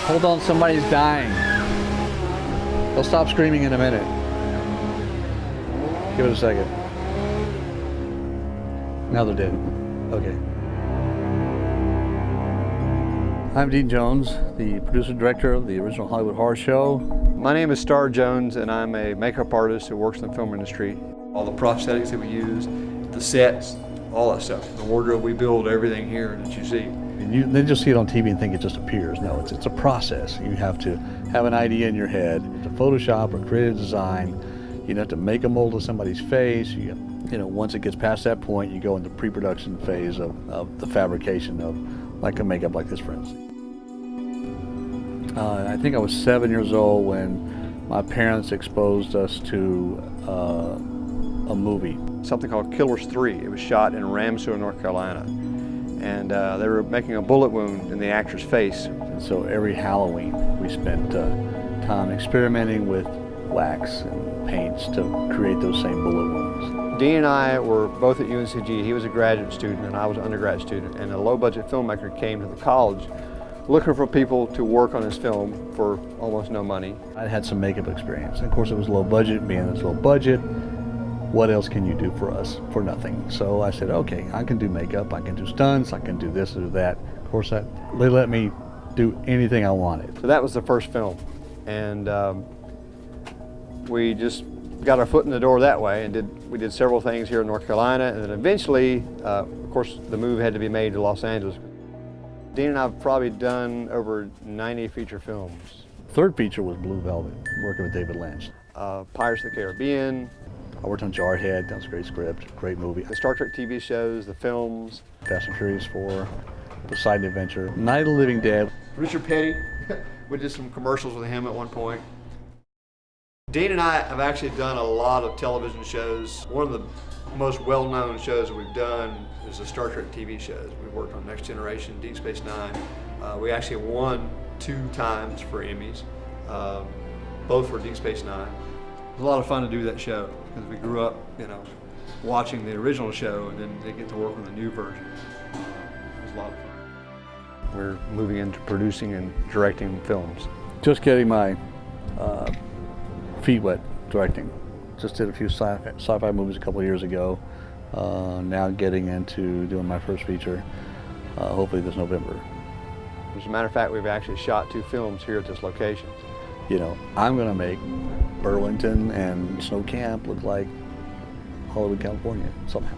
Hold on, somebody's dying. They'll stop screaming in a minute. Give it a second. Now they're dead. Okay. I'm Dean Jones, the producer-director of the original Hollywood Horror Show. My name is Star Jones, and I'm a makeup artist who works in the film industry. All the prosthetics that we use, the sets, all that stuff. The wardrobe we build, everything here that you see. And they just see it on TV and think it just appears. No, it's a process. You have to have an idea in your head to Photoshop or create a design. You have to make a mold of somebody's face. You know, once it gets past that point, you go into pre-production phase of the fabrication of like a makeup like this, for instance. I think I was 7 years old when my parents exposed us to a movie. Something called Killers 3. It was shot in Ramseur, North Carolina. And they were making a bullet wound in the actor's face. And so every Halloween we spent time experimenting with wax and paints to create those same bullet wounds. Dean and I were both at UNCG. He was a graduate student and I was an undergrad student. And a low-budget filmmaker came to the college looking for people to work on his film for almost no money. I had some makeup experience. Of course, it was low budget. Being it's low budget, what else can you do for us for nothing? So I said, okay, I can do makeup, I can do stunts, I can do this or that. Of course, they let me do anything I wanted. So that was the first film. And we just got our foot in the door that way, and we did several things here in North Carolina, and then eventually, of course, the move had to be made to Los Angeles. Dean and I have probably done over 90 feature films. Third feature was Blue Velvet, working with David Lynch. Pirates of the Caribbean. I worked on Jarhead. That was a great script, great movie. The Star Trek TV shows, the films. Fast and Furious 4, Poseidon Adventure, Night of the Living Dead. Richard Petty, we did some commercials with him at one point. Dean and I have actually done a lot of television shows. One of the most well-known shows that we've done is the Star Trek TV shows. We've worked on Next Generation, Deep Space Nine. We actually won 2 times for Emmys, both for Deep Space Nine. It was a lot of fun to do that show because we grew up, watching the original show and then they get to work on the new version. It was a lot of fun. We're moving into producing and directing films. Just getting my feet wet directing. Just did a few sci-fi movies a couple of years ago. Now getting into doing my first feature, hopefully this November. As a matter of fact, we've actually shot 2 films here at this location. I'm going to make Burlington and Snow Camp look like Hollywood, California somehow.